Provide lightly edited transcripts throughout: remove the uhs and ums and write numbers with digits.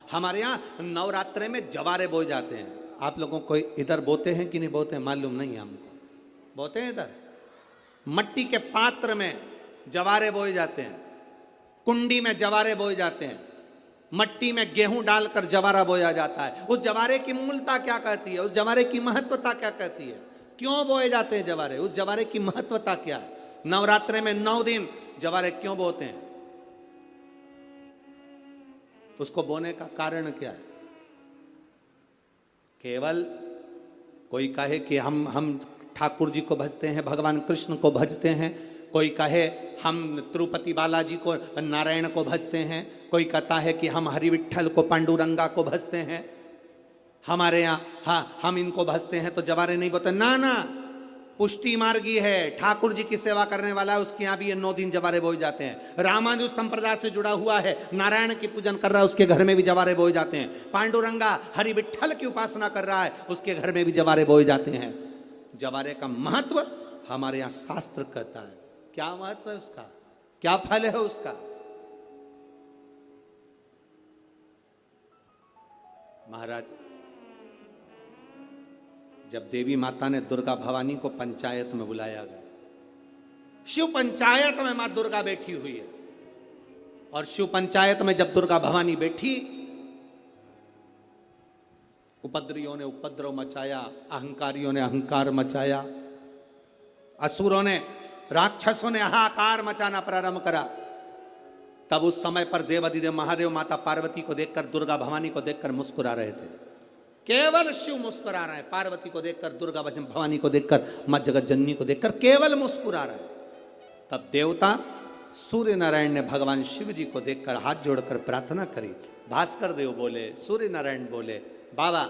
हमारे यहाँ नवरात्रे में जवारे बोए जाते हैं। आप लोगों को इधर बोते हैं कि नहीं बोते हैं मालूम नहीं हमको। बोते हैं इधर मट्टी के पात्र में जवारे बोए जाते हैं, कुंडी में जवारे बोए जाते हैं, मट्टी में गेहूं डालकर जवारा बोया जाता है। उस जवारे की मूलता क्या कहती है, उस जवारे की महत्वता क्या कहती है, क्यों बोए जाते हैं जवारे, उस जवारे की महत्वता क्या है? नवरात्रे में 9 दिन जवारे क्यों बोते हैं, उसको बोने का कारण क्या है? केवल कोई कहे कि हम ठाकुर जी को भजते हैं, भगवान कृष्ण को भजते हैं, कोई कहे हम तिरुपति बालाजी को नारायण को भजते हैं, कोई कहता है कि हम हरि विट्ठल को पांडुरंगा को भजते हैं, हमारे यहाँ हाँ हम इनको भजते हैं तो जवारे नहीं बोते। ना ना, पुष्टि मार्गी है, ठाकुर जी की सेवा करने वाला है, उसके यहाँ भी ये 9 दिन जवारे बोए जाते हैं। रामानुज संप्रदाय से जुड़ा हुआ है, नारायण की पूजन कर रहा है, उसके घर में भी जवारे बोए जाते हैं। पांडुरंगा हरि विट्ठल की उपासना कर रहा है, उसके घर में भी जवारे बोए जाते हैं। जवारे का महत्व हमारे यहाँ शास्त्र कहता है। क्या महत्व है उसका, क्या फल है उसका? महाराज, जब देवी माता ने दुर्गा भवानी को पंचायत में बुलाया गया, शिव पंचायत में मां दुर्गा बैठी हुई है, और शिव पंचायत में जब दुर्गा भवानी बैठी, उपद्रवियों ने उपद्रव मचाया, अहंकारियों ने अहंकार मचाया, असुरों ने राक्षसों ने हाहाकार मचाना प्रारंभ करा। तब उस समय पर देवाधिदेव महादेव माता पार्वती को देखकर, दुर्गा भवानी को देखकर मुस्कुरा रहे थे। केवल शिव मुस्कुरा रहे हैं, पार्वती को देखकर, दुर्गा भवानी को देखकर, मां जगत जननी को देखकर केवल मुस्कुरा रहे हैं। तब देवता सूर्य नारायण ने भगवान शिव जी को देखकर हाथ जोड़कर प्रार्थना करी। भास्कर देव बोले, सूर्य नारायण बोले, बाबा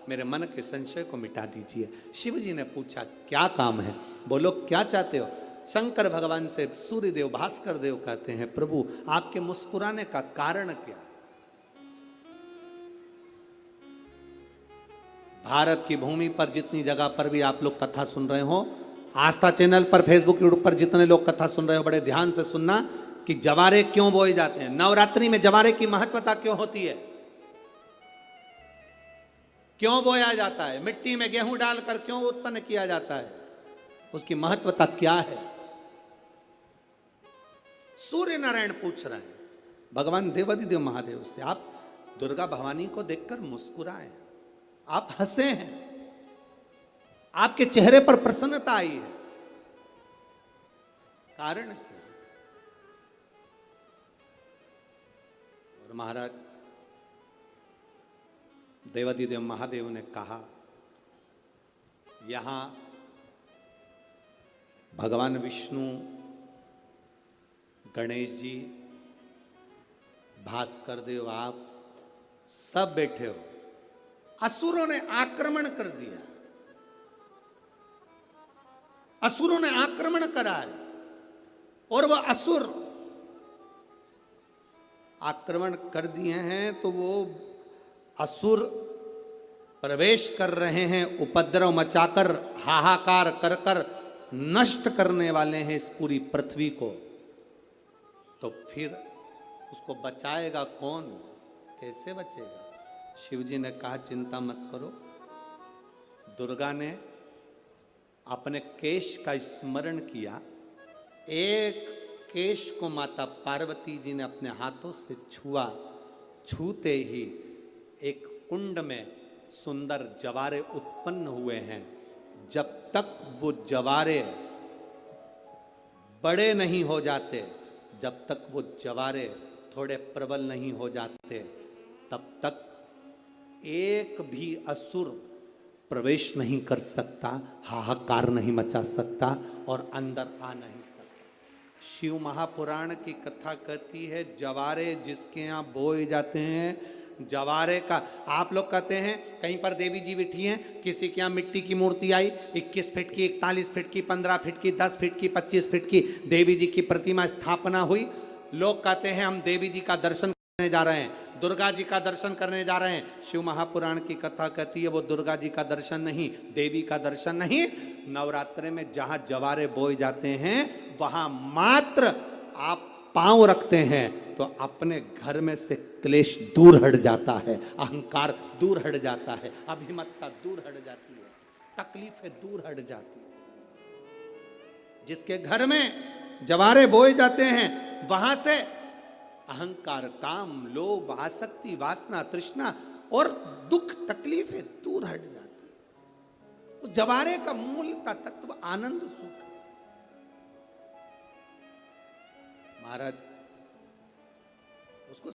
मेरे मन के संशय को मिटा दीजिए। शिव जी ने पूछा क्या काम है, बोलो क्या चाहते हो? शंकर भगवान से सूर्य देव भास्कर देव कहते हैं, प्रभु आपके मुस्कुराने का कारण क्या? भारत की भूमि पर जितनी जगह पर भी आप लोग कथा सुन रहे हो, आस्था चैनल पर, फेसबुक यूट्यूब पर जितने लोग कथा सुन रहे हो, बड़े ध्यान से सुनना कि जवारे क्यों बोए जाते हैं, नवरात्रि में जवारे की महत्वता क्यों होती है, क्यों बोया जाता है, मिट्टी में गेहूं डालकर क्यों उत्पन्न किया जाता है, उसकी महत्वता क्या है? सूर्य नारायण पूछ रहे हैं भगवान देवाधिदेव महादेव से, आप दुर्गा भवानी को देखकर मुस्कुराए, आप हंसे हैं, आपके चेहरे पर प्रसन्नता आई है, कारण क्या? और महाराज देवाधिदेव महादेव ने कहा, यहां भगवान विष्णु, गणेश जी, भास्कर देव, आप सब बैठे हो। असुरों ने आक्रमण कर दिया, असुरों ने आक्रमण करा है, और वह असुर आक्रमण कर दिए हैं तो वो असुर प्रवेश कर रहे हैं, उपद्रव मचाकर, हाहाकार कर कर नष्ट करने वाले हैं इस पूरी पृथ्वी को। तो फिर उसको बचाएगा कौन, कैसे बचेगा? शिवजी ने कहा चिंता मत करो। दुर्गा ने अपने केश का स्मरण किया, एक केश को माता पार्वती जी ने अपने हाथों से छुआ, छूते ही एक कुंड में सुंदर जवारे उत्पन्न हुए हैं। जब तक वो जवारे बड़े नहीं हो जाते, जब तक वो जवारे थोड़े प्रबल नहीं हो जाते, तब तक एक भी असुर प्रवेश नहीं कर सकता, हाहाकार नहीं मचा सकता और अंदर आ नहीं सकता। शिव महापुराण की कथा कहती है, जवारे जिसके यहाँ बोए जाते हैं, जवारे का, आप लोग कहते हैं कहीं पर देवी जी बैठी हैं, किसी के यहाँ मिट्टी की मूर्ति आई, 21 फीट की, 41 फीट की, 15 फीट की, 10 फीट की, 25 फीट की देवी जी की प्रतिमा स्थापना हुई। लोग कहते हैं हम देवी जी का दर्शन करने जा रहे हैं, दुर्गा जी का दर्शन करने जा रहे हैं। शिव महापुराण की कथा कहती है वो दुर्गा जी का दर्शन नहीं, देवी का दर्शन नहीं, नवरात्रे में जहां जवारे बोए जाते हैं वहां मात्र आप पांव रखते हैं तो अपने घर में से क्लेश दूर हट जाता है, अहंकार दूर हट जाता है, अभिमतता दूर हट जाती है, तकलीफें दूर हट जाती है। जिसके घर में जवारे बोए जाते हैं वहां से अहंकार, काम, लोभ, आसक्ति, वासना, तृष्णा और दुख, तकलीफें दूर हट जाती है। तो जवारे का मूल का तत्व आनंद, सुख। महाराज उसको